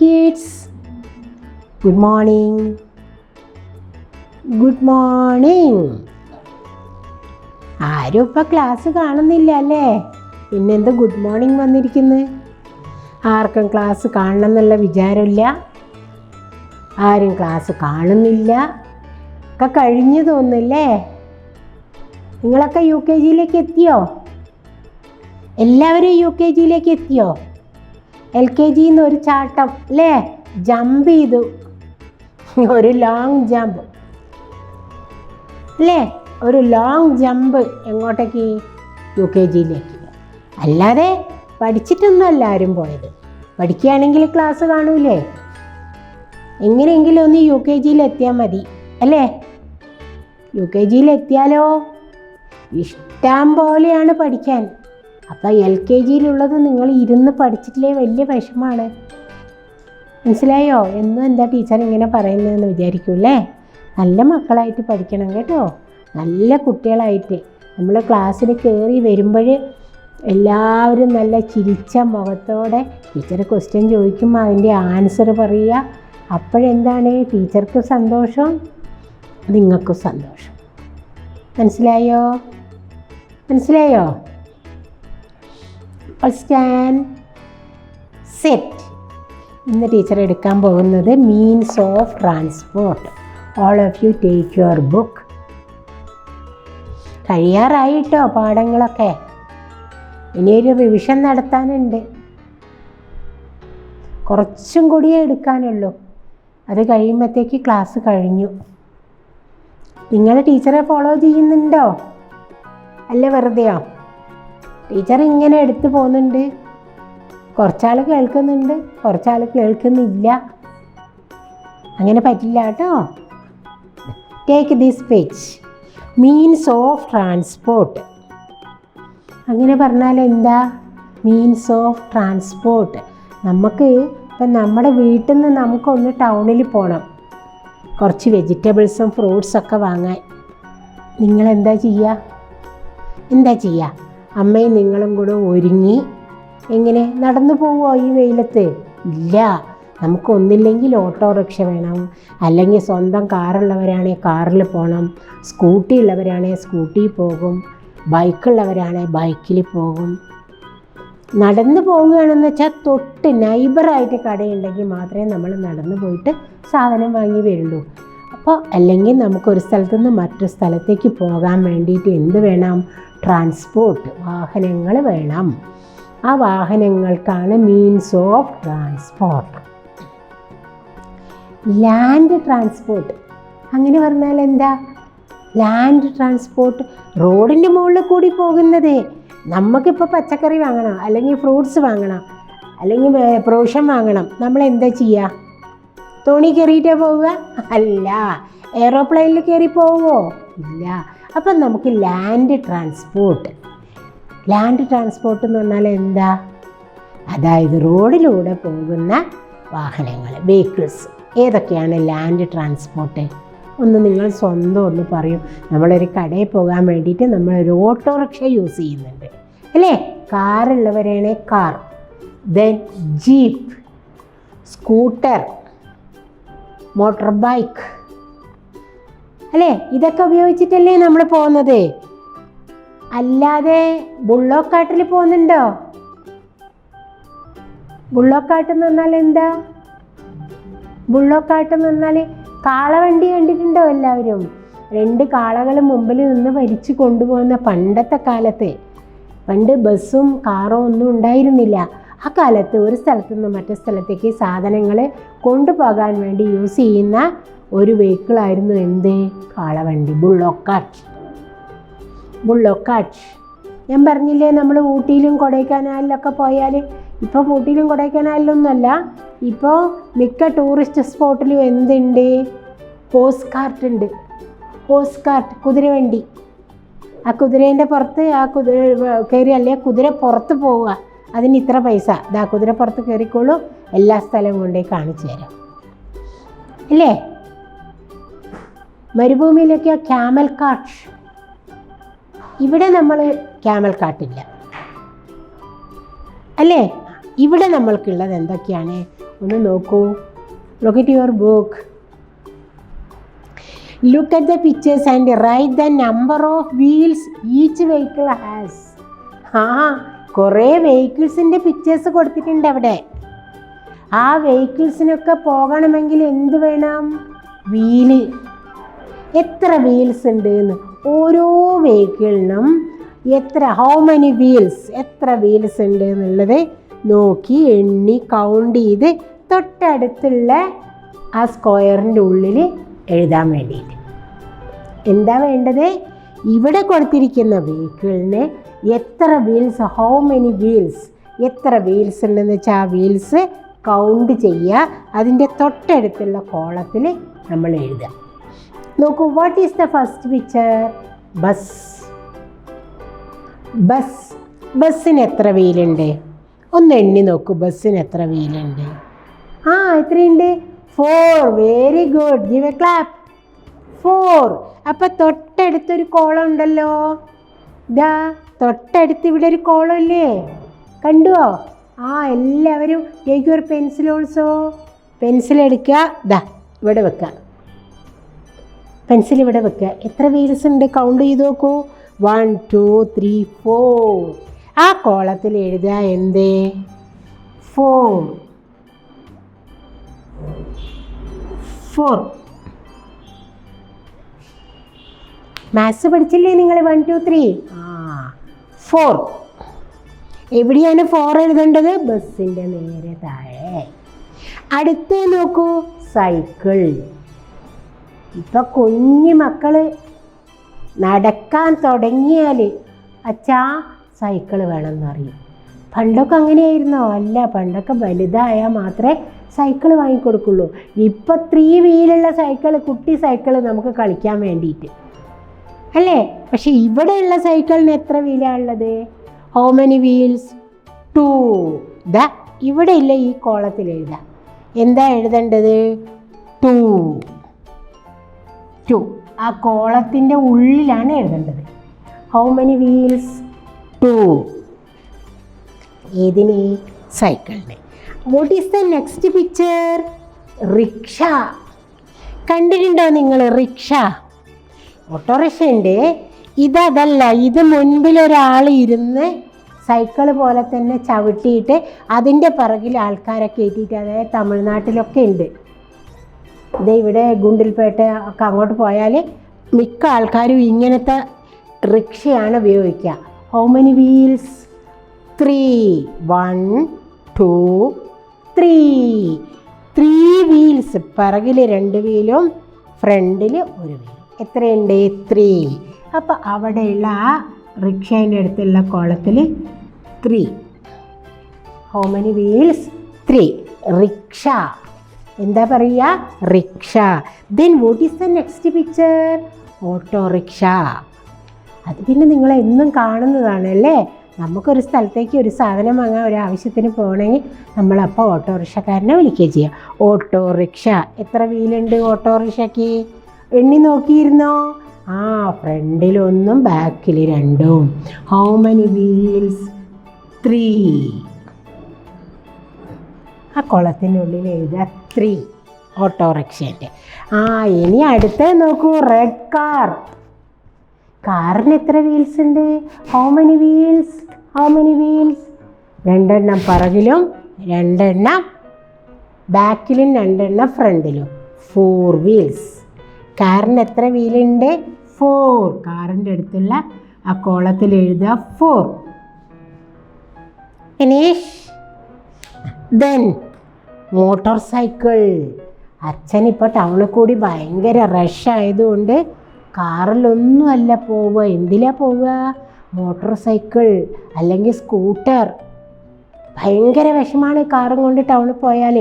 kids. Good morning. Good morning. ആരും ഇപ്പോൾ class കാണുന്നില്ല അല്ലേ? പിന്നെന്ത് ഗുഡ് മോർണിംഗ് വന്നിരിക്കുന്നത്? ആർക്കും ക്ലാസ് കാണണം എന്നുള്ള വിചാരമില്ല, ആരും ക്ലാസ് കാണുന്നില്ല, ഒക്കെ കഴിഞ്ഞു തോന്നുന്നില്ലേ? നിങ്ങളൊക്കെ യു കെ ജിയിലേക്ക് എത്തിയോ? എല്ലാവരും യു കെ ജിയിലേക്ക് എത്തിയോ? എൽ കെ ജിന്ന് ഒരു ചാട്ടം അല്ലേ, ജമ്പ് ചെയ്തു, ഒരു ലോങ് ജമ്പ് അല്ലേ, ഒരു ലോങ് ജമ്പ്. എങ്ങോട്ടേക്ക്? യു കെ ജിയിലേക്ക്. അല്ലാതെ പഠിച്ചിട്ടൊന്നും എല്ലാവരും പോയത്. പഠിക്കുകയാണെങ്കിൽ ക്ലാസ് കാണൂലേ? എങ്ങനെയെങ്കിലും ഒന്ന് യു കെ ജിയിൽ എത്തിയാൽ മതി അല്ലേ? യു കെ ജിയിൽ എത്തിയാലോ ഇഷ്ടം പോലെയാണ് പഠിക്കാൻ. അപ്പോൾ എൽ കെ ജിയിലുള്ളത് നിങ്ങൾ ഇരുന്ന് പഠിച്ചിട്ടില്ലേ വലിയ വിഷമമാണ്. മനസ്സിലായോ? എന്നും എന്താ ടീച്ചർ ഇങ്ങനെ പറയുന്നതെന്ന് വിചാരിക്കൂല്ലേ? നല്ല മക്കളായിട്ട് പഠിക്കണം കേട്ടോ, നല്ല കുട്ടികളായിട്ട്. നമ്മൾ ക്ലാസ്സിൽ കയറി വരുമ്പോൾ എല്ലാവരും നല്ല ചിരിച്ച മുഖത്തോടെ ടീച്ചർ ക്വസ്റ്റ്യൻ ചോദിക്കുമ്പോൾ അതിൻ്റെ ആൻസർ പറയുക. അപ്പോഴെന്താണ് ടീച്ചർക്ക് സന്തോഷം, നിങ്ങൾക്കും സന്തോഷം. മനസ്സിലായോ? മനസ്സിലായോ? Stand set. ഇന്ന് ടീച്ചർ എടുക്കാൻ പോകുന്നത് means of transport. All of you take your book. കഴിയാറായിട്ടോ പാഠങ്ങളൊക്കെ, ഇനിയൊരു റിവിഷൻ നടത്താനുണ്ട്. കുറച്ചും കൂടിയേ എടുക്കാനുള്ളൂ, അത് കഴിയുമ്പോഴത്തേക്ക് ക്ലാസ് കഴിഞ്ഞു. നിങ്ങൾ ടീച്ചറെ ഫോളോ ചെയ്യുന്നുണ്ടോ അല്ല വെറുതെയോ? ടീച്ചർ ഇങ്ങനെ എടുത്തു പോകുന്നുണ്ട്. കുറച്ചാൾ കേൾക്കുന്നുണ്ട്, കുറച്ചാൾ കേൾക്കുന്നില്ല. അങ്ങനെ പറ്റില്ല കേട്ടോ. Take this page. Means of transport. അങ്ങനെ പറഞ്ഞാൽ എന്താ? Means of transport. നമുക്ക് ഇപ്പം നമ്മുടെ വീട്ടിൽ നിന്ന് നമുക്കൊന്ന് ടൗണിൽ പോകണം, കുറച്ച് വെജിറ്റബിൾസും ഫ്രൂട്ട്സൊക്കെ വാങ്ങാൻ. നിങ്ങളെന്താ ചെയ്യുക? എന്താ ചെയ്യുക? അമ്മയും നിങ്ങളും കൂടെ ഒരുങ്ങി എങ്ങനെ നടന്നു പോവുമോ ഈ വെയിലത്ത്? ഇല്ല. നമുക്കൊന്നില്ലെങ്കിൽ ഓട്ടോറിക്ഷ വേണം, അല്ലെങ്കിൽ സ്വന്തം കാറുള്ളവരാണെങ്കിൽ കാറിൽ പോകണം, സ്കൂട്ടി ഉള്ളവരാണെങ്കിൽ സ്കൂട്ടിയിൽ പോകും, ബൈക്കുള്ളവരാണെങ്കിൽ ബൈക്കിൽ പോകും. നടന്നു പോവുകയാണെന്ന് വെച്ചാൽ തൊട്ട് നൈബറായിട്ട് കടയുണ്ടെങ്കിൽ മാത്രമേ നമ്മൾ നടന്നു പോയിട്ട് സാധനം വാങ്ങി വരുള്ളൂ. അപ്പോൾ അല്ലെങ്കിൽ നമുക്കൊരു സ്ഥലത്തു നിന്ന് മറ്റൊരു സ്ഥലത്തേക്ക് പോകാൻ വേണ്ടിയിട്ട് എന്ത് വേണം? ട്രാൻസ്പോർട്ട്, വാഹനങ്ങൾ വേണം. ആ വാഹനങ്ങൾക്കാണ് means of transport. Land transport. അങ്ങനെ പറഞ്ഞാൽ എന്താ? ലാൻഡ് ട്രാൻസ്പോർട്ട് റോഡിൻ്റെ മുകളിൽ കൂടി പോകുന്നത്. നമുക്കിപ്പോൾ പച്ചക്കറി വാങ്ങണം, അല്ലെങ്കിൽ ഫ്രൂട്ട്സ് വാങ്ങണം, അല്ലെങ്കിൽ പ്രൊവിഷൻ വാങ്ങണം. നമ്മൾ എന്താ ചെയ്യുക? തോണി കയറിയിട്ടേ പോവുക? അല്ല. എയ്റോപ്ലെയിനിൽ കയറി പോവുമോ? ഇല്ല. അപ്പം നമുക്ക് ലാൻഡ് ട്രാൻസ്പോർട്ട്. ലാൻഡ് ട്രാൻസ്പോർട്ട് എന്ന് പറഞ്ഞാൽ എന്താ? അതായത് റോഡിലൂടെ പോകുന്ന വാഹനങ്ങൾ, വെഹിക്കിൾസ്. ഏതൊക്കെയാണ് ലാൻഡ് ട്രാൻസ്പോർട്ട്? ഒന്ന് നിങ്ങൾ സ്വന്തം ഒന്ന് പറയും. നമ്മളൊരു കടയിൽ പോകാൻ വേണ്ടിയിട്ട് നമ്മളൊരു ഓട്ടോറിക്ഷ യൂസ് ചെയ്യുന്നുണ്ട് അല്ലേ? കാറുള്ളവരാണ് car, then jeep, scooter, motorbike അല്ലേ? ഇതൊക്കെ ഉപയോഗിച്ചിട്ടല്ലേ നമ്മൾ പോകുന്നത്. അല്ലാതെ ബുള്ളോക്ക് കാട്ടിൽ പോകുന്നുണ്ടോ? ബുള്ളോക്ക് കാട്ട് എന്ന് പറഞ്ഞാൽ എന്താ? ബുള്ളോക്ക് കാട്ട് എന്ന് പറഞ്ഞാൽ കാളവണ്ടി കണ്ടിട്ടുണ്ടോ എല്ലാവരും? 2 കാളകൾ മുമ്പിൽ നിന്ന് വലിച്ചു കൊണ്ടുപോകുന്ന പണ്ടത്തെ കാലത്ത്. പണ്ട് ബസ്സും കാറോ ഒന്നും ഉണ്ടായിരുന്നില്ല. ആ കാലത്ത് ഒരു സ്ഥലത്തു നിന്ന് മറ്റു സ്ഥലത്തേക്ക് സാധനങ്ങൾ കൊണ്ടുപോകാൻ വേണ്ടി യൂസ് ചെയ്യുന്ന ഒരു വെഹിക്കിളായിരുന്നു എന്ത്? കാളവണ്ടി, ബുള്ളോക്ക് കാട്ട്. ബുള്ളോക്ക് കാട്ട്. ഞാൻ പറഞ്ഞില്ലേ, നമ്മൾ ഊട്ടിയിലും കൊടൈക്കനാലിലൊക്കെ പോയാൽ, ഇപ്പോൾ ഊട്ടിയിലും കൊടൈക്കനാലിലൊന്നുമല്ല, ഇപ്പോൾ മിക്ക ടൂറിസ്റ്റ് സ്പോട്ടിലും എന്തുണ്ട്? ഹോസ് കാർട്ട് ഉണ്ട്. ഹോസ് കാർട്ട്, കുതിരവണ്ടി. ആ കുതിരേൻ്റെ പുറത്ത് ആ കുതിര കയറി, അല്ലേ കുതിര പുറത്ത് പോവുക, അതിന് ഇത്ര പൈസ. ഇതാ കുതിര പുറത്ത് കയറിക്കോളൂ, എല്ലാ സ്ഥലവും കൊണ്ടേ കാണിച്ചു തരാം അല്ലേ? മരുഭൂമിയിലൊക്കെ ക്യാമൽ കാട്ട്. ഇവിടെ നമ്മൾ ക്യാമൽ കാട്ടില്ല അല്ലേ? ഇവിടെ നമ്മൾക്കുള്ളത് എന്തൊക്കെയാണ്? ഒന്ന് നോക്കൂ. Look at your book. Look at the pictures and write the number of wheels each vehicle has. കുറേ വെഹിക്കിൾസിൻ്റെ പിക്ചേഴ്സ് കൊടുത്തിട്ടുണ്ട് അവിടെ. ആ വെഹിക്കിൾസിനൊക്കെ പോകണമെങ്കിൽ എന്ത് വേണം? വീല്. എത്ര വീൽസ് ഉണ്ട് എന്ന്, ഓരോ വെഹിക്കിളിനും ഹൗ മെനി വീൽസ്, എത്ര വീൽസ് ഉണ്ട് എന്നുള്ളത് നോക്കി എണ്ണി കൗണ്ട് ചെയ്ത് തൊട്ടടുത്തുള്ള ആ സ്ക്വയറിൻ്റെ ഉള്ളിൽ എഴുതാൻ വേണ്ടിയിട്ട്. എന്താ വേണ്ടത്? ഇവിടെ കൊടുത്തിരിക്കുന്ന വെഹിക്കിളിന് എത്ര വീൽസ്, ഹൗ മെനി വീൽസ്, എത്ര വീൽസ് ഉണ്ടെന്ന് വെച്ചാൽ ആ വീൽസ് കൗണ്ട് ചെയ്യുക. അതിൻ്റെ തൊട്ടടുത്തുള്ള കോളത്തിൽ നമ്മൾ എഴുതുക. നോക്കൂ, what is the first picture? Bus. ബസ്സിന് എത്ര വീലുണ്ട്? ഒന്ന് എണ്ണി നോക്കൂ, ബസ്സിന് എത്ര വീലുണ്ട്? എത്രയുണ്ട്? 4. Very good, give A clap. 4. അപ്പം തൊട്ടടുത്തൊരു കോളം ഉണ്ടല്ലോ. തൊട്ടടുത്ത് ഇവിടെ ഒരു കോളം ഇല്ലേ? കണ്ടുവോ? എല്ലാവരും take your pencil also. Pencil എടുക്കുക, ഇവിടെ വെക്കുക. പെൻസിൽ ഇവിടെ വെക്കുക. എത്ര വീൽസ് ഉണ്ട് കൗണ്ട് ചെയ്ത് നോക്കൂ. 1 2 3 4. ആ കോളത്തിൽ എഴുതുക എന്ത്? 4. മാത്സ് പഠിച്ചില്ലേ നിങ്ങൾ? 1 2 3 4. എവിടെയാണ് 4 എഴുതേണ്ടത്? ബസ്സിൻ്റെ നേരെ താഴെ. അടുത്ത് നോക്കൂ, സൈക്കിൾ. ഇപ്പം കുഞ്ഞു മക്കൾ നടക്കാൻ തുടങ്ങിയാൽ അച്ഛാ സൈക്കിൾ വേണമെന്ന് അറിയും. പണ്ടൊക്കെ അങ്ങനെയായിരുന്നോ? അല്ല, പണ്ടൊക്കെ വലുതായാൽ മാത്രമേ സൈക്കിൾ വാങ്ങിക്കൊടുക്കുള്ളൂ. ഇപ്പം 3 വീലുള്ള സൈക്കിൾ, കുട്ടി സൈക്കിൾ നമുക്ക് കളിക്കാൻ വേണ്ടിയിട്ട് അല്ലേ? പക്ഷെ ഇവിടെയുള്ള സൈക്കിളിന് എത്ര വീലാണ് ഉള്ളത്? How many wheels? 2. ഇവിടെ ഇല്ല, ഈ കോളത്തിൽ എഴുതാം. എന്താ എഴുതേണ്ടത്? 2. ആ കോളത്തിൻ്റെ ഉള്ളിലാണ് എഴുതേണ്ടത്. How many wheels? 2. ഏതിന്? സൈക്കിളിന്. What is the next picture? Rickshaw. കണ്ടിട്ടുണ്ടോ നിങ്ങൾ റിക്ഷ? ഓട്ടോറിക്ഷ ഉണ്ട്. ഇതല്ല, ഇത് മുൻപിലൊരാൾ ഇരുന്ന് സൈക്കിൾ പോലെ തന്നെ ചവിട്ടിയിട്ട് അതിൻ്റെ പിറകിൽ ആൾക്കാരെ കയറ്റിയിട്ട്, അതായത് തമിഴ്നാട്ടിലൊക്കെ ഉണ്ട്. ഇവിടെ ഗുണ്ടിൽപേട്ട ഒക്കെ അങ്ങോട്ട് പോയാൽ മിക്ക ആൾക്കാരും ഇങ്ങനത്തെ റിക്ഷയാണ് ഉപയോഗിക്കുക. How many wheels? 3. 1 2 3. 3 വീൽസ്. പിറകിൽ 2 വീലും ഫ്രണ്ടിൽ 1 വീലും. എത്രയുണ്ട്? 3. അപ്പോൾ അവിടെയുള്ള ആ റിക്ഷേൻ്റെ അടുത്തുള്ള കോളത്തിൽ 3. How many wheels? 3. റിക്ഷ. എന്താ പറയുക? Rickshaw. Then what is the next picture? Autorickshaw. അത് പിന്നെ നിങ്ങളെന്നും കാണുന്നതാണല്ലേ. നമുക്കൊരു സ്ഥലത്തേക്ക് ഒരു സാധനം വാങ്ങാൻ, ഒരു ആവശ്യത്തിന് പോകണമെങ്കിൽ നമ്മളപ്പോൾ ഓട്ടോറിക്ഷക്കാരനെ വിളിക്കുകയും ചെയ്യാം. ഓട്ടോറിക്ഷ. എത്ര വീലുണ്ട് ഓട്ടോറിക്ഷയ്ക്ക്? എണ്ണി നോക്കിയിരുന്നോ? ഫ്രണ്ടിൽ 1 ബാക്കിൽ 2. How many wheels? 3. ആ കുളത്തിനുള്ളിൽ എഴുതുക 3. ഓട്ടോറിക്ഷേൻ്റെ. ഇനി അടുത്തത് നോക്കൂ, റെഡ് കാർ. കാറിന് എത്ര വീൽസ് ഉണ്ട്? How many wheels? 2 എണ്ണം പിറകിലും 2 എണ്ണം ബാക്കിലും 2 എണ്ണം ഫ്രണ്ടിലും. 4 വീൽസ്. കാറിന് എത്ര വീലുണ്ട്? 4. കാറിൻ്റെ അടുത്തുള്ള ആ കോളത്തിൽ എഴുതുക 4. ഫിനിഷ്. Then motorcycle. അച്ഛനിപ്പോൾ ടൗണിൽ കൂടി ഭയങ്കര റഷ് ആയതുകൊണ്ട് കാറിലൊന്നുമല്ല പോവുക. എന്തിലാണ് പോവുക? മോട്ടോർ സൈക്കിൾ അല്ലെങ്കിൽ സ്കൂട്ടർ. ഭയങ്കര വിഷമാണ് കാറും കൊണ്ട് ടൗണിൽ പോയാൽ.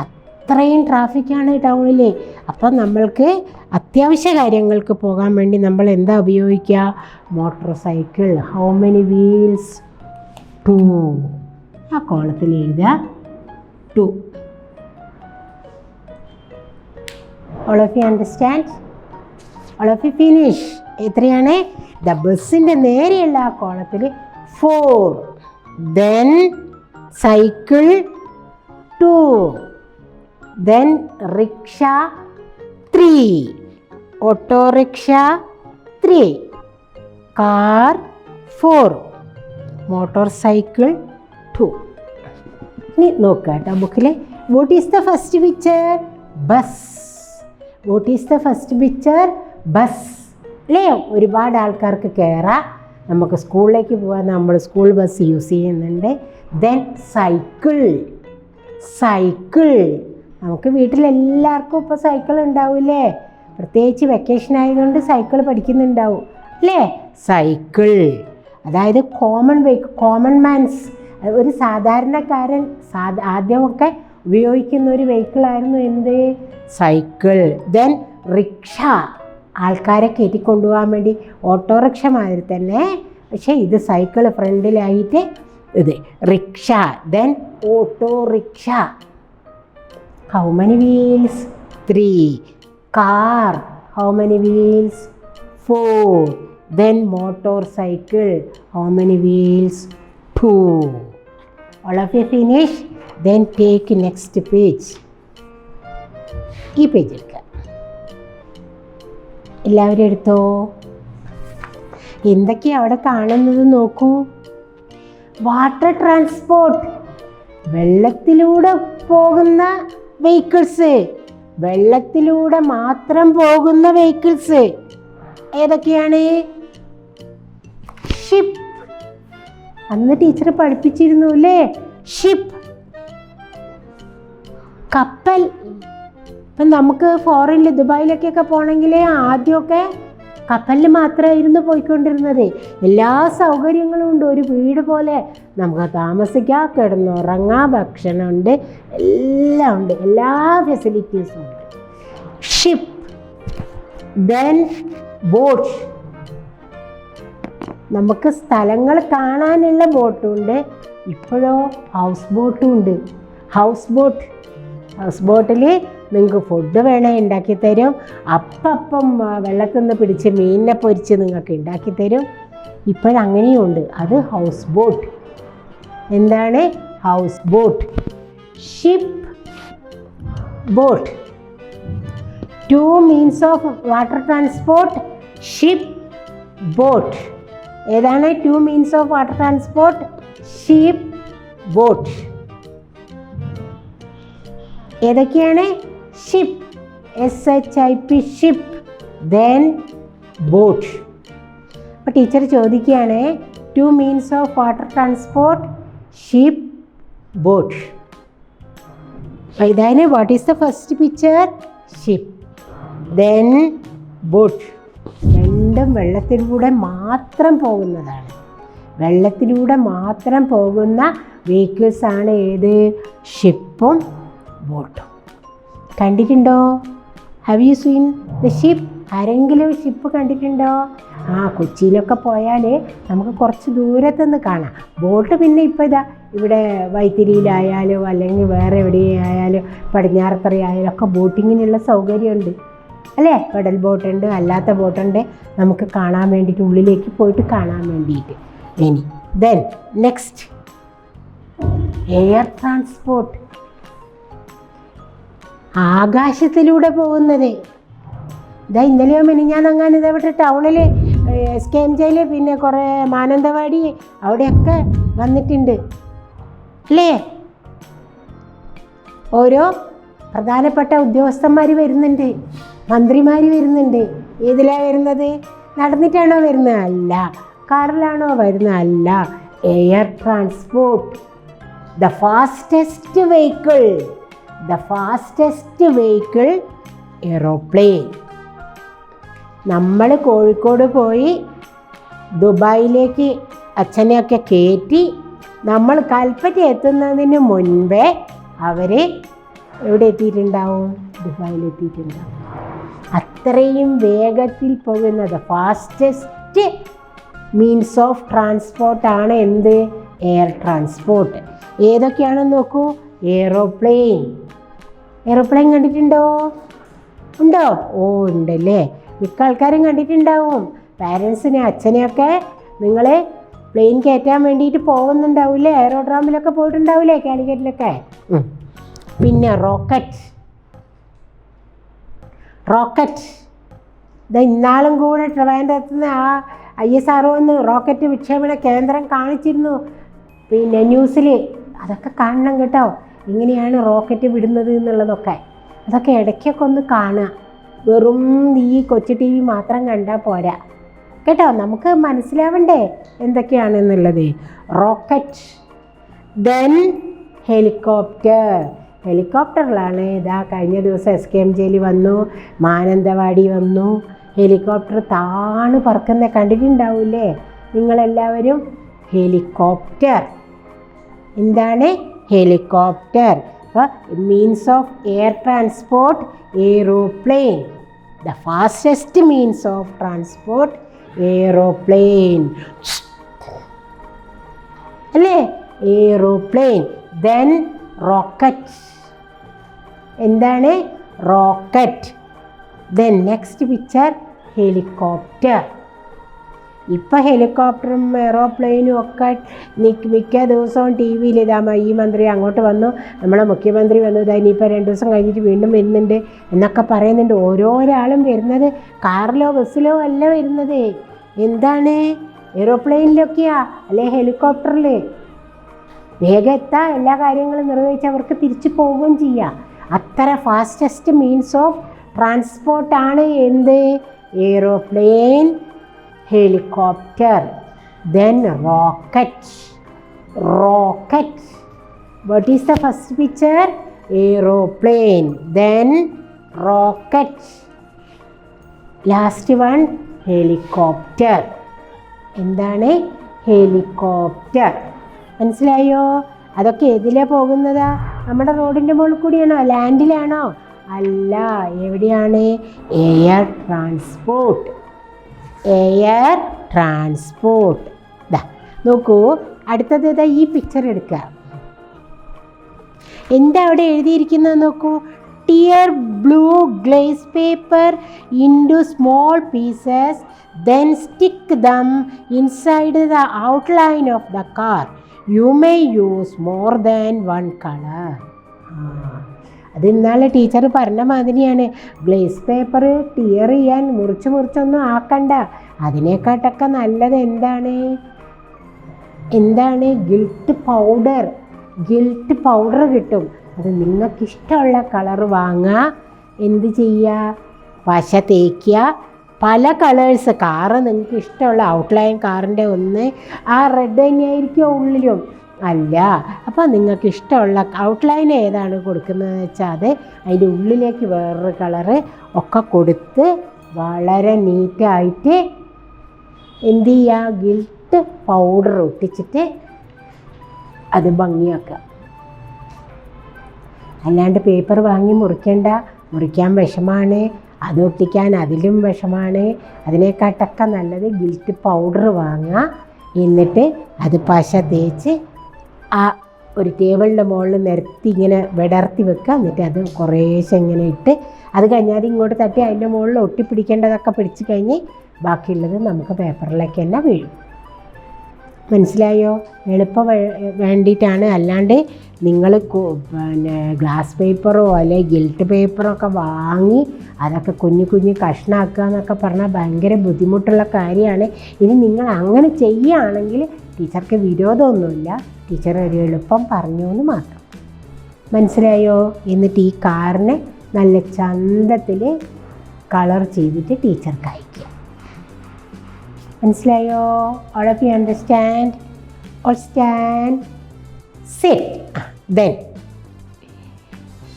അത്രയും ട്രാഫിക്കാണ് ടൗണിൽ. അപ്പം നമ്മൾക്ക് അത്യാവശ്യ കാര്യങ്ങൾക്ക് പോകാൻ വേണ്ടി നമ്മൾ എന്താ ഉപയോഗിക്കുക? Motor cycle. How many wheels? 2. ആ കോളത്തിൽ എഴുതുക 2. All of you understand? All of you finish? എത്രയാണ്? ബസ്സിൻ്റെ നേരെയുള്ള ആ കോളത്തിൽ 4. Then cycle 2. then rickshaw 3, auto rickshaw 3, car 4, motorcycle 2. ഇനി നോക്കാം കേട്ടോ ബുക്കിൽ. What is the first picture? Bus. What is the first picture? Bus അല്ലേ? ഒരുപാട് ആൾക്കാർക്ക് കയറാം. നമുക്ക് സ്കൂളിലേക്ക് പോകാൻ നമ്മൾ സ്കൂൾ ബസ് യൂസ് ചെയ്യുന്നുണ്ട്. Then cycle. സൈക്കിൾ നമുക്ക് വീട്ടിലെല്ലാവർക്കും ഇപ്പോൾ സൈക്കിൾ ഉണ്ടാവില്ലേ? പ്രത്യേകിച്ച് വെക്കേഷൻ ആയതുകൊണ്ട് സൈക്കിൾ പഠിക്കുന്നുണ്ടാവും അല്ലേ? സൈക്കിൾ അതായത് കോമൺ മാൻസ്, ഒരു സാധാരണക്കാരൻ ആദ്യമൊക്കെ ഉപയോഗിക്കുന്ന ഒരു വെഹിക്കിളായിരുന്നു എന്ത്? സൈക്കിൾ. ദെൻ റിക്ഷ, ആൾക്കാരെ കയറ്റിക്കൊണ്ടുപോകാൻ വേണ്ടി ഓട്ടോറിക്ഷ മാതിരി തന്നെ, പക്ഷേ ഇത് സൈക്കിൾ ഫ്രണ്ടിലായിട്ട് ഇത് rickshaw. Then autorickshaw. How many wheels? 3. Car. How many wheels? 4. Then motorcycle. How many wheels? 2. All of you finish? Then take next page. ഈ പേജ് എടുക്കുക. എല്ലാവരും എടുത്തോ? എന്തൊക്കെയാണ് അവിടെ കാണുന്നത് നോക്കൂ. വാട്ടർ ട്രാൻസ്പോർട്ട്, വെള്ളത്തിലൂടെ പോകുന്ന വെഹിക്കിൾസ്, വെള്ളത്തിലൂടെ മാത്രം പോകുന്ന വെഹിക്കിൾസ് ഏതൊക്കെയാണ്? ഷിപ്പ്. അന്ന് ടീച്ചർ പഠിപ്പിച്ചിരുന്നു അല്ലേ? ഷിപ്പ്. കപ്പൽ. ഇപ്പം നമുക്ക് ഫോറിനിൽ ദുബായിലേക്കൊക്കെ പോകണമെങ്കിൽ ആദ്യമൊക്കെ കപ്പലിൽ മാത്രമായിരുന്നു പോയിക്കൊണ്ടിരുന്നത്. എല്ലാ സൗകര്യങ്ങളും ഉണ്ട്, ഒരു വീട് പോലെ നമുക്ക് താമസിക്കാം, കിടന്നുറങ്ങാം, ഭക്ഷണമുണ്ട്, എല്ലാം ഉണ്ട്, എല്ലാ ഫെസിലിറ്റീസും ഉണ്ട്. ഷിപ്പ്. Then boat. നമുക്ക് സ്ഥലങ്ങൾ കാണാനുള്ള ബോട്ടും ഇപ്പോഴോ ഹൗസ് ബോട്ടും ഉണ്ട്. ഹൗസ് ബോട്ടിൽ നിങ്ങൾക്ക് ഫുഡ് വേണേൽ ഉണ്ടാക്കി തരും. അപ്പം വെള്ളത്തിൽ നിന്ന് പിടിച്ച് മീനിനെ പൊരിച്ച് നിങ്ങൾക്ക് ഉണ്ടാക്കി തരും. ഇപ്പോഴങ്ങനെയും ഉണ്ട്. അത് ഹൗസ് ബോട്ട്. എന്താണ് houseboat? Ship, boat. 2 means of water transport. Ship, boat. ഏതാണ് 2 means of water transport? Ship, boat. ഏതൊക്കെയാണ്? Ship, SHIP, ship. Then boat. അപ്പോൾ ടീച്ചർ ചോദിക്കുകയാണ് 2 means of water transport, ship, boat. ഇതാണ് what is the first picture? Ship. Then boat. രണ്ടും വെള്ളത്തിലൂടെ മാത്രം പോകുന്നതാണ്. വെള്ളത്തിലൂടെ മാത്രം പോകുന്ന വെഹിക്കിൾസാണ് ഏത്? ഷിപ്പും ബോട്ടും. കണ്ടിട്ടുണ്ടോ? Have you seen the ship? ആരെങ്കിലും ഷിപ്പ് കണ്ടിട്ടുണ്ടോ? കൊച്ചിയിലൊക്കെ പോയാൽ നമുക്ക് കുറച്ച് ദൂരത്തുനിന്ന് കാണാം. ബോട്ട് പിന്നെ ഇപ്പോൾ ഇവിടെ വൈത്തിരിയിലായാലും അല്ലെങ്കിൽ വേറെ എവിടെയായാലും പടിഞ്ഞാറത്തറയായാലും ഒക്കെ ബോട്ടിങ്ങിനുള്ള സൗകര്യമുണ്ട് അല്ലേ? പെഡൽ ബോട്ടുണ്ട്, അല്ലാത്ത ബോട്ടുണ്ട്, നമുക്ക് കാണാൻ വേണ്ടിയിട്ട്, ഉള്ളിലേക്ക് പോയിട്ട് കാണാൻ വേണ്ടിയിട്ട്. ഇനി ദെൻ നെക്സ്റ്റ് എയർ ട്രാൻസ്പോർട്ട്. ആകാശത്തിലൂടെ പോകുന്നത്. ഇന്നലെയോ മിനിഞ്ഞാന്നങ്ങാനും ഇതവിടെ ടൗണിൽ SKMJ പിന്നെ കുറേ മാനന്തവാടി അവിടെയൊക്കെ വന്നിട്ടുണ്ട് അല്ലേ? ഓരോ പ്രധാനപ്പെട്ട ഉദ്യോഗസ്ഥന്മാർ വരുന്നുണ്ട്, മന്ത്രിമാർ വരുന്നുണ്ട്. ഏതിലാണ് വരുന്നത്? നടന്നിട്ടാണോ വരുന്നത്? അല്ല. കാറിലാണോ വരുന്നത്? അല്ല. Air transport. The fastest vehicle aeroplane. നമ്മൾ കോഴിക്കോട് പോയി ദുബായിലേക്ക് അച്ഛനെയൊക്കെ കയറ്റി നമ്മൾ കൽപ്പറ്റ എത്തുന്നതിന് മുൻപേ അവർ എവിടെ എത്തിയിട്ടുണ്ടാവും? ദുബായിലെത്തിയിട്ടുണ്ടാവും. അത്രയും വേഗത്തിൽ പോകുന്നത് ഫാസ്റ്റസ്റ്റ് മീൻസ് ഓഫ് ട്രാൻസ്പോർട്ടാണ് എന്ത്? Air transport. ഏതൊക്കെയാണെന്ന് നോക്കൂ. എയ്റോപ്ലെയിൻ കണ്ടിട്ടുണ്ടോ? ഉണ്ടോ? ഉണ്ടല്ലേ. മിക്ക ആൾക്കാരും കണ്ടിട്ടുണ്ടാവും. പാരൻസിനെ, അച്ഛനെയൊക്കെ നിങ്ങൾ പ്ലെയിൻ കയറ്റാൻ വേണ്ടിയിട്ട് പോകുന്നുണ്ടാവില്ലേ? എയറോഡ്രോമിലൊക്കെ പോയിട്ടുണ്ടാവില്ലേ? കാലിക്കറ്റിലൊക്കെ. പിന്നെ റോക്കറ്റ്. റോക്കറ്റ്. ഇത് ഇന്നാളും കൂടെ ട്രിവാൻഡ്രത്ത് നിന്ന് ആ ISRO റോക്കറ്റ് വിക്ഷേപണ കേന്ദ്രം കാണിച്ചിരുന്നു, പിന്നെ ന്യൂസിൽ. അതൊക്കെ കാണണം കേട്ടോ, ഇങ്ങനെയാണ് റോക്കറ്റ് വിടുന്നത് എന്നുള്ളതൊക്കെ. അതൊക്കെ ഇടയ്ക്കൊക്കെ ഒന്ന് കാണുക. വെറും ഈ കൊച്ചു TV മാത്രം കണ്ടാൽ പോരാ കേട്ടോ, നമുക്ക് മനസ്സിലാവണ്ടേ എന്തൊക്കെയാണെന്നുള്ളത്. Rocket, then helicopter. ഹെലികോപ്റ്ററിലാണ് ഇതാ കഴിഞ്ഞ ദിവസം SKMJയിൽ വന്നു, മാനന്തവാടി വന്നു. ഹെലികോപ്റ്റർ താണ് പറക്കുന്ന കണ്ടിട്ടുണ്ടാവില്ലേ നിങ്ങളെല്ലാവരും? ഹെലികോപ്റ്റർ എന്താണ്? ഹെലികോപ്റ്റർ. അപ്പോൾ means of air transport aeroplane. The fastest means of transport aeroplane അല്ലേ? എയ്റോപ്ലെയിൻ. Then rocket. എന്താണ്? Rocket. Then next picture helicopter. ഇപ്പം ഹെലികോപ്റ്ററും എയ്റോപ്ലെയിനും ഒക്കെ മിക്ക ദിവസവും TV ഇതാ ഈ മന്ത്രി അങ്ങോട്ട് വന്നു, നമ്മളെ മുഖ്യമന്ത്രി വന്നു, ഇതാ ഇനിയിപ്പോൾ 2 ദിവസം കഴിഞ്ഞിട്ട് വീണ്ടും വരുന്നുണ്ട് എന്നൊക്കെ പറയുന്നുണ്ട്. ഓരോരാളും വരുന്നത് കാറിലോ ബസ്സിലോ അല്ല വരുന്നത്. എന്താണ്? എയ്റോപ്ലെയിനിലൊക്കെയാ, അല്ലെ ഹെലികോപ്റ്ററിൽ. വേഗം എത്താം, എല്ലാ കാര്യങ്ങളും നിർവഹിച്ച് അവർക്ക് തിരിച്ചു പോവുകയും ചെയ്യാം. അത്ര ഫാസ്റ്റസ്റ്റ് മീൻസ് ഓഫ് ട്രാൻസ്പോർട്ടാണ് എന്ത്? Aeroplane, helicopter. Then rocket. Rocket. What is the first picture? Aeroplane, then rocket. Last one helicopter. എന്താണ്? ഹെലികോപ്റ്റർ. മനസ്സിലായോ? അതൊക്കെ ഏതിലാണ് പോകുന്നതാ? നമ്മുടെ റോഡിൻ്റെ മുകളിൽ കൂടിയാണോ? ലാൻഡിലാണോ? അല്ല. എവിടെയാണ്? Air transport. Air transport. ദാ നോക്കൂ, അടുത്തത് ഇതാ ഈ പിക്ചർ എടുക്കുക. എന്താ അവിടെ എഴുതിയിരിക്കുന്നത് നോക്കൂ. Tear blue glaze paper into small pieces, then stick them inside the outline of the car. You may use more than one color. അത് ഇന്നാളെ ടീച്ചർ പറഞ്ഞ മാതിരിയാണ്. ഗ്ലേസ് പേപ്പർ ടിയർ ചെയ്യാൻ മുറിച്ചൊന്നും ആക്കണ്ട. അതിനെക്കാട്ടൊക്കെ നല്ലത് എന്താണ്? Guilt powder. ഗിൽറ്റ് പൗഡർ കിട്ടും. അത് നിങ്ങൾക്കിഷ്ടമുള്ള കളർ വാങ്ങുക. എന്ത് ചെയ്യുക? പശ തേക്കുക. പല കളേഴ്സ്. കാറ് നിങ്ങൾക്ക് ഇഷ്ടമുള്ള ഔട്ട്ലൈൻ കാറിൻ്റെ ഒന്ന് ആ റെഡ് തന്നെയായിരിക്കും ഉള്ളിലും അല്ല. അപ്പോൾ നിങ്ങൾക്ക് ഇഷ്ടമുള്ള ഔട്ട്ലൈൻ ഏതാണ് കൊടുക്കുന്നതെന്ന് വെച്ചാൽ അത് അതിൻ്റെ ഉള്ളിലേക്ക് വേറൊരു കളറ് ഒക്കെ കൊടുത്ത് വളരെ നീറ്റായിട്ട് എന്ത് ചെയ്യുക? ഗിൽറ്റ് പൗഡർ ഒട്ടിച്ചിട്ട് അത് ഭംഗിയാക്കുക. അല്ലാണ്ട് പേപ്പർ വാങ്ങി മുറിക്കാൻ വിഷമാണ്, അത് ഒട്ടിക്കാൻ അതിലും വിഷമാണ്. അതിനെക്കാട്ടൊക്കെ നല്ലത് ഗിൽറ്റ് പൗഡർ വാങ്ങുക. എന്നിട്ട് അത് പശ തേച്ച് ആ ഒരു ടേബിളിൻ്റെ മുകളിൽ നിരത്തി ഇങ്ങനെ വിടർത്തി വെക്കുക. എന്നിട്ട് അത് കുറേശ്ശെ ഇങ്ങനെ ഇട്ട് അത് കഴിഞ്ഞാൽ ഇങ്ങോട്ട് തട്ടി അതിൻ്റെ മുകളിൽ ഒട്ടിപ്പിടിക്കേണ്ടതൊക്കെ പിടിച്ച് കഴിഞ്ഞ് ബാക്കിയുള്ളത് നമുക്ക് പേപ്പറിലേക്ക് തന്നെ വീഴും. മനസ്സിലായോ? എളുപ്പം വേണ്ടിയിട്ടാണ്. അല്ലാണ്ട് നിങ്ങൾ പിന്നെ ഗ്ലാസ് പേപ്പറോ അല്ലെങ്കിൽ ഗിൽറ്റ് പേപ്പറോ ഒക്കെ വാങ്ങി അതൊക്കെ കുഞ്ഞു കഷ്ണമാക്കുക എന്നൊക്കെ പറഞ്ഞാൽ ഭയങ്കര ബുദ്ധിമുട്ടുള്ള കാര്യമാണ്. ഇനി നിങ്ങൾ അങ്ങനെ ചെയ്യുകയാണെങ്കിൽ ടീച്ചർക്ക് വിരോധമൊന്നുമില്ല. ടീച്ചർ ഒരു എളുപ്പം പറഞ്ഞു എന്ന് മാത്രം. മനസ്സിലായോ? എന്നിട്ട് ഈ കാറിനെ നല്ല ചന്തത്തിൽ കളർ ചെയ്തിട്ട് ടീച്ചർക്ക് അയക്കുക. മനസ്സിലായോ? All of you understand? All stand. Sit. Then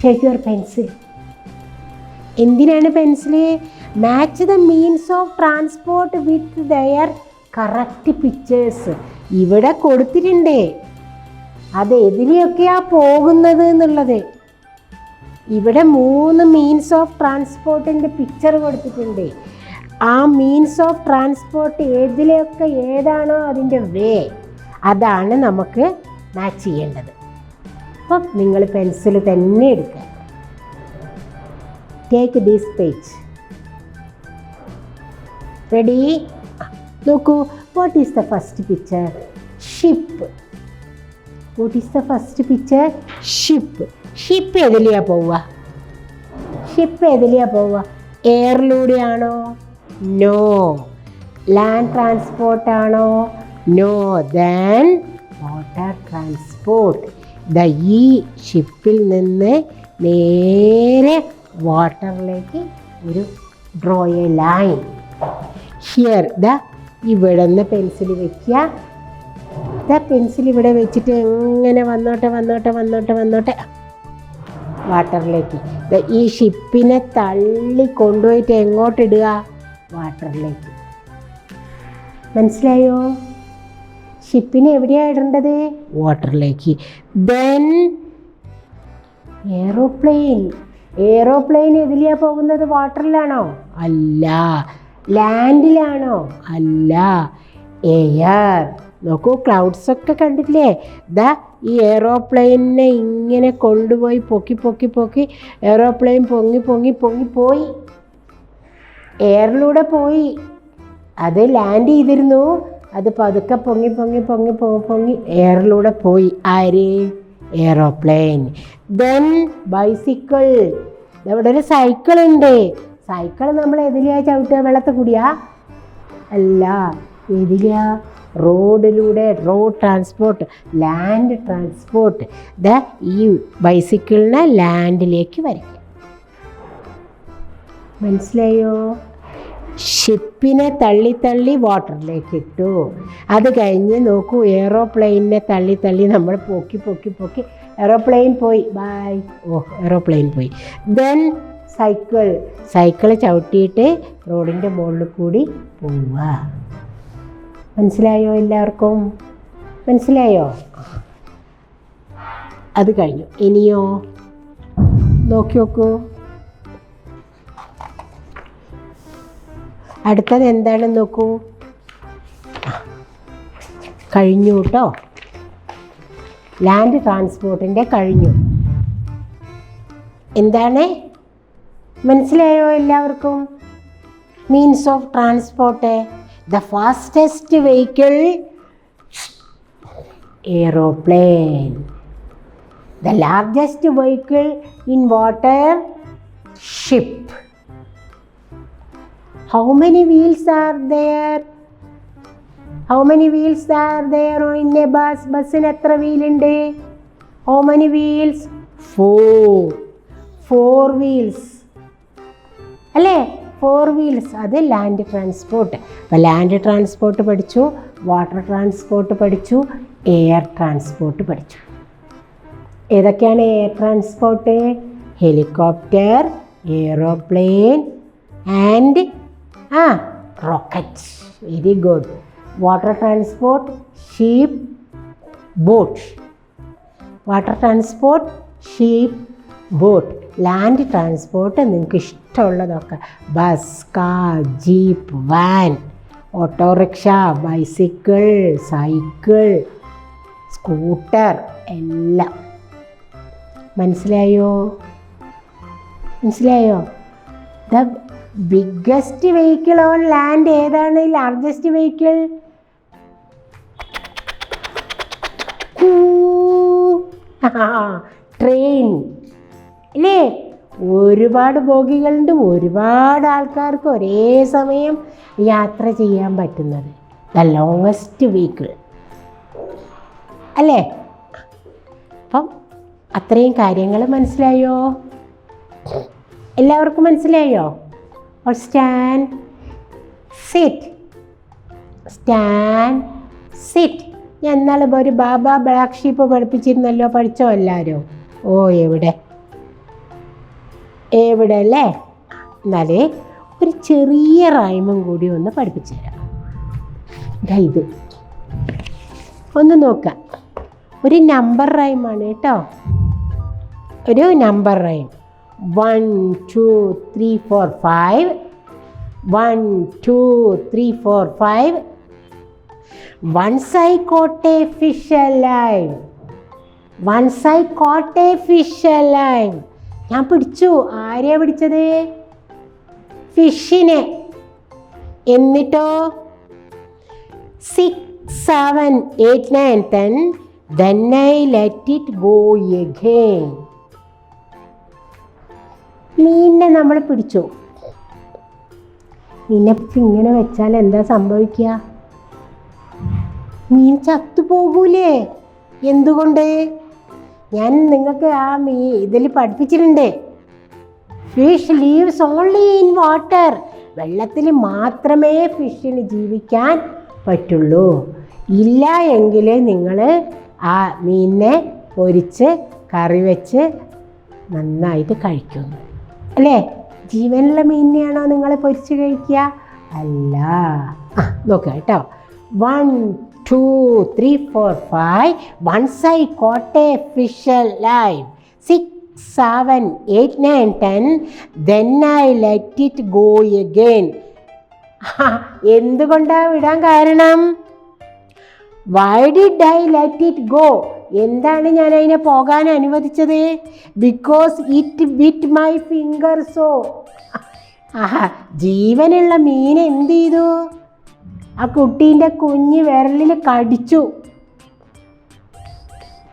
take your pencil. എന്തിനാണ് pencil? Match the means of transport with there correct pictures. ഇവിടെ കൊടുത്തിട്ടുണ്ട് അത് എതിലെയൊക്കെയാണ് പോകുന്നത് എന്നുള്ളത്. ഇവിടെ 3 മീൻസ് ഓഫ് ട്രാൻസ്പോർട്ടിൻ്റെ പിക്ചർ കൊടുത്തിട്ടുണ്ട്. ആ മീൻസ് ഓഫ് ട്രാൻസ്പോർട്ട് ഏതാണോ അതിൻ്റെ വേ അതാണ് നമുക്ക് മാച്ച് ചെയ്യേണ്ടത്. അപ്പം നിങ്ങൾ പെൻസിൽ തന്നെ എടുക്കുക. Take this page. റെഡി? നോക്കൂ. What is the first picture? Ship. What is the first picture? Ship. Ship ഏതിലെയാണ് പോവുക? എയറിലൂടെയാണോ? നോ. ലാൻഡ് ട്രാൻസ്പോർട്ടാണോ? നോ. Then water transport. ഈ ഷിപ്പിൽ നിന്ന് നേരെ വാട്ടറിലേക്ക് ഒരു ഡ്രോ എ ലൈൻ ഹിയർ. ഇവിടെ നിന്ന് പെൻസിൽ വയ്ക്കുക. പെൻസിൽ ഇവിടെ വെച്ചിട്ട് എങ്ങനെ വന്നോട്ടെ വാട്ടറിലേക്ക്. ഈ ഷിപ്പിനെ തള്ളി കൊണ്ടുപോയിട്ട് എങ്ങോട്ടിടുക? വാട്ടറിലേക്ക്. മനസ്സിലായോ? ഷിപ്പിനെ എവിടെയാണ് ഇടേണ്ടത്? വാട്ടറിലേക്ക്. ദെൻ എയറോപ്ലെയിൻ എതിലെയാണ് പോകുന്നത്? വാട്ടറിലാണോ? അല്ല. ലാൻഡിലാണോ? അല്ല. എയർ. നോക്കൂ, ക്ലൗഡ്സൊക്കെ കണ്ടില്ലേ? ഈ എയറോപ്ലെയിനെ ഇങ്ങനെ കൊണ്ടുപോയി പൊക്കി എയറോപ്ലെയിൻ പൊങ്ങി പോയി. എയറിലൂടെ പോയി. അത് ലാൻഡ് ചെയ്തിരുന്നു. അത് പതുക്കെ പൊങ്ങി എയറിലൂടെ പോയി. ആര്? എയറോപ്ലെയിൻ. Then bicycle. ഇവിടെ ഒരു സൈക്കിൾ ഉണ്ട്. സൈക്കിൾ നമ്മൾ എതിലെയാ ചവിട്ടുക? വെള്ളത്തിൽ കൂടിയാ? അല്ല. എതിലെയാ? റോഡിലൂടെ. Road transport, land transport. ഈ ബൈസിക്കിളിനെ ലാൻഡിലേക്ക് വരയ്ക്കുക. മനസ്സിലായോ? ഷിപ്പിനെ തള്ളി വാട്ടറിലേക്ക് ഇട്ടു. അത് കഴിഞ്ഞ് നോക്കൂ, എയറോപ്ലെയിനെ തള്ളി നമ്മൾ പൊക്കി എയറോപ്ലെയിൻ പോയി. ബൈ. എയറോപ്ലെയിൻ പോയി. ദെൻ സൈക്കിൾ ചവിട്ടിയിട്ട് റോഡിൻ്റെ മുകളിൽ കൂടി പോവുക. മനസ്സിലായോ? എല്ലാവർക്കും മനസ്സിലായോ? അത് കഴിഞ്ഞു. ഇനിയോ നോക്കൂ. അടുത്തത് എന്താണെന്ന് നോക്കൂ. കഴിഞ്ഞു കേട്ടോ. ലാൻഡ് ട്രാൻസ്പോർട്ടിൻ്റെ കഴിഞ്ഞു. എന്താണ്? മനസ്സിലായോ എല്ലാവർക്കും? Means of transport. The fastest vehicle, aeroplane. The largest vehicle in water, ship. How many wheels are there? In a bus? ബസ്സിന് എത്ര വീലുണ്ട്? How many wheels? 4 wheels. അല്ലേ? 4 wheels. അത് ലാൻഡ് ട്രാൻസ്പോർട്ട്. അപ്പോൾ ലാൻഡ് ട്രാൻസ്പോർട്ട് പഠിച്ചു, വാട്ടർ ട്രാൻസ്പോർട്ട് പഠിച്ചു, air transport പഠിച്ചു. ഏതൊക്കെയാണ് air transport? Helicopter, aeroplane and rocket. Very good. Water transport, ship, boat. Water transport, ship, boat. Land transport നിങ്ങൾക്ക് ഇഷ്ടമുള്ളതൊക്കെ. Bus, car, jeep, van, autorickshaw, bicycle, cycle, scooter എല്ലാം. മനസ്സിലായോ? The biggest vehicle on land ഏതാണ്? Largest vehicle? Train അല്ലേ? ഒരുപാട് ബോഗികളുണ്ട്, ഒരുപാട് ആൾക്കാർക്ക് ഒരേ സമയം യാത്ര ചെയ്യാൻ പറ്റുന്നത്. ദ ലോങ്ങസ്റ്റ് വെഹിക്കിൾ അല്ലേ? അപ്പം അത്രയും കാര്യങ്ങൾ മനസ്സിലായോ? എല്ലാവർക്കും മനസ്സിലായോ? Stand, sit. ഞാൻ ഇന്നാളെ ഒരു ബാബ ബ്ലാക്ക് ഷീപ്പ് പഠിപ്പിച്ചിരുന്നല്ലോ. പഠിച്ചോ എല്ലാവരും? എവിടെ അല്ലേ? എന്നാലേ ഒരു ചെറിയ റൈമും കൂടി ഒന്ന് പഠിപ്പിച്ചു തരാം. ഇത് ഒന്ന് നോക്കാം. ഒരു നമ്പർ റൈമാണ് കേട്ടോ. ഒരു number rhyme. 1 2 3 4 5. 1 2 3 4 5. Once I caught a fish alive. ഞാൻ പിടിച്ചു. ആരെയാ പിടിച്ചത്? ഫിഷിനെ. എന്നിട്ടോ 6 7 8 9 10. Then I let it go again. മീനിനെ നമ്മൾ പിടിച്ചു. മീനിനെ പിടിച്ച് ഇങ്ങനെ വെച്ചാൽ എന്താ സംഭവിക്കുക? മീൻ ചത്തുപോകൂലേ? എന്തുകൊണ്ട്? ഞാൻ നിങ്ങൾക്ക് ഇതിൽ പഠിപ്പിച്ചിട്ടുണ്ട്. Fish leaves only in water. വെള്ളത്തിൽ മാത്രമേ ഫിഷിന് ജീവിക്കാൻ പറ്റുള്ളൂ. ഇല്ല എങ്കിൽ നിങ്ങൾ ആ മീനിനെ പൊരിച്ച് കറി വെച്ച് നന്നായിട്ട് കഴിക്കുന്നു അല്ലേ? ജീവനുള്ള മീനിനെയാണോ നിങ്ങൾ പൊരിച്ച് കഴിക്കുക? അല്ല. നോക്കുക കേട്ടോ. 1 2 3 4 5. Once I caught a fish alive. 6 7 8 9 10. Then I let it go again. എന്തുകൊണ്ടാണ് വിടാൻ കാരണം? Why did I let it go? എന്താണ് ഞാൻ അതിനെ പോകാൻ അനുവദിച്ചത്? Because it bit my finger so. ജീവനുള്ള മീൻ എന്ത് ചെയ്തു? ആ കുട്ടീൻ്റെ കുഞ്ഞ് വിരലിൽ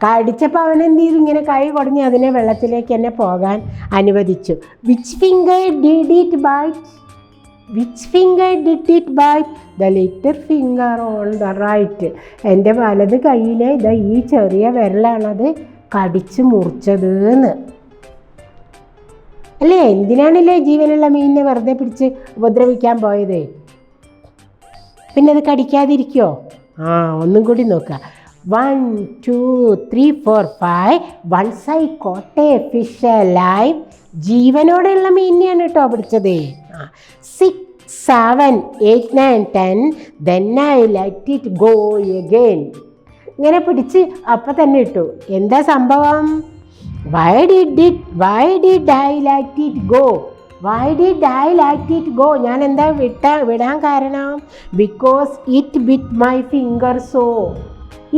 കടിച്ചപ്പോൾ അവൻ എന്ത് ചെയ്തു? ഇങ്ങനെ കൈ കുടഞ്ഞ് അതിനെ വെള്ളത്തിലേക്ക് തന്നെ പോകാൻ അനുവദിച്ചു. Which finger did it bite? Which finger did it bite? The little finger on the right. എൻ്റെ വലത് കയ്യിലെ ഈ ചെറിയ വിരലാണത് കടിച്ച് മുറിച്ചത് എന്ന് അല്ലേ? എന്തിനാണല്ലേ ജീവനുള്ള മീനിനെ വെറുതെ പിടിച്ച് ഉപദ്രവിക്കാൻ പോയത്? പിന്നെ അത് കടിക്കാതിരിക്കുമോ? ഒന്നും കൂടി നോക്കുക. 1 2 3 4 5. Once I caught a fish alive. ജീവനോടെയുള്ള മീനിനെയാണ് കേട്ടോ പിടിച്ചത്. 6 7 8 9 10. Then I let it go again. ഇങ്ങനെ പിടിച്ച് അപ്പം തന്നെ ഇട്ടു. എന്താ സംഭവം? Why did I let it go? Why did I let it go? ഞാൻ എന്താ വിടാൻ കാരണം? Because it bit my finger so.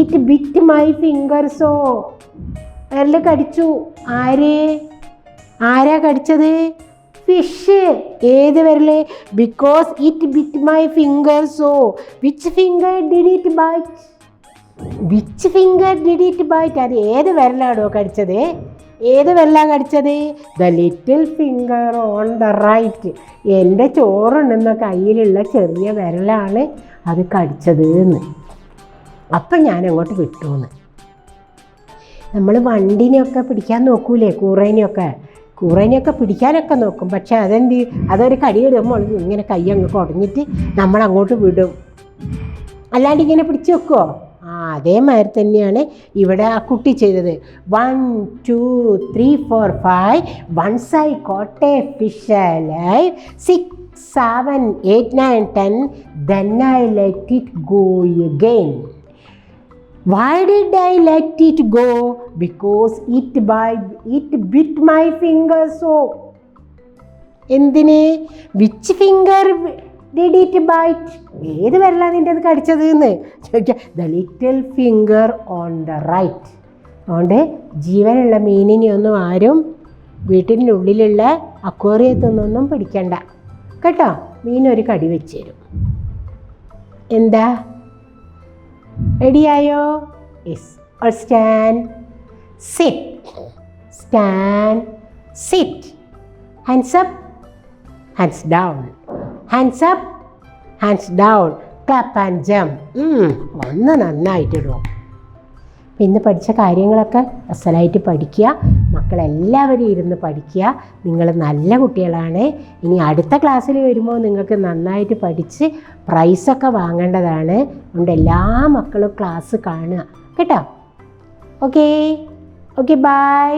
It bit my finger so. വിരൽ കടിച്ചു. ആരാ കടിച്ചത്? ഫിഷ്. ഏത് വിരല്? Because it bit my finger so. Which finger did it bite? Which finger did it bite? അത് ഏത് വിരലാണോ കടിച്ചത്? ഏത് വിരലാണ് കടിച്ചത്? The little finger on the right. എൻ്റെ ചോറുണ്ടെന്ന കയ്യിലുള്ള ചെറിയ വിരലാണ് അത് കടിച്ചത് എന്ന്. അപ്പം ഞാൻ അങ്ങോട്ട് വിട്ടുവെന്ന്. നമ്മൾ വണ്ടിനെയൊക്കെ പിടിക്കാൻ നോക്കൂലേ? കൂറേനെയൊക്കെ പിടിക്കാനൊക്കെ നോക്കും. പക്ഷെ അതൊരു കടിയിടുമ്പോൾ ഇങ്ങനെ കൈ അങ്ങ് കുടഞ്ഞിട്ട് നമ്മളങ്ങോട്ട് വിടും. അല്ലാണ്ട് ഇങ്ങനെ പിടിച്ച് വെക്കുമോ? അതേമാതിരി തന്നെയാണ് ഇവിടെ ആ കുട്ടി ചെയ്തത്. 1 2 3 4 5. Once I caught a fish alive. 6 7 8 9 10. Then I let it go again. Why did I let it go? Because it bit my finger so. എന്തിന്? Which finger did it bite? ഏത് വിരലാണ് നിൻ്റെ അത് കടിച്ചത് എന്ന് ചോദിക്കുക. The little finger on the right. അതുകൊണ്ട് ജീവനുള്ള മീനിനെയൊന്നും ആരും വീട്ടിൻ്റെ ഉള്ളിലുള്ള അക്വേറിയത്തൊന്നും പിടിക്കണ്ട കേട്ടോ. മീനൊരു കടി വെച്ച് തരും. എന്താ? റെഡിയായോ? Yes. Or stand. Sit. Stand. Sit. Hands up. Hands down. Hands up. Hands down. Clap and jump. ഒന്ന് നന്നായിട്ടിടും. ഇന്ന് പഠിച്ച കാര്യങ്ങളൊക്കെ അസലായിട്ട് പഠിക്കുക. മക്കളെല്ലാവരും ഇരുന്ന് പഠിക്കുക. നിങ്ങൾ നല്ല കുട്ടികളാണ്. ഇനി അടുത്ത ക്ലാസ്സിൽ വരുമ്പോൾ നിങ്ങൾക്ക് നന്നായിട്ട് പഠിച്ച് പ്രൈസൊക്കെ വാങ്ങേണ്ടതാണ്. അതുകൊണ്ട് എല്ലാ മക്കളും ക്ലാസ് കാണുക കേട്ടോ. Okay bye.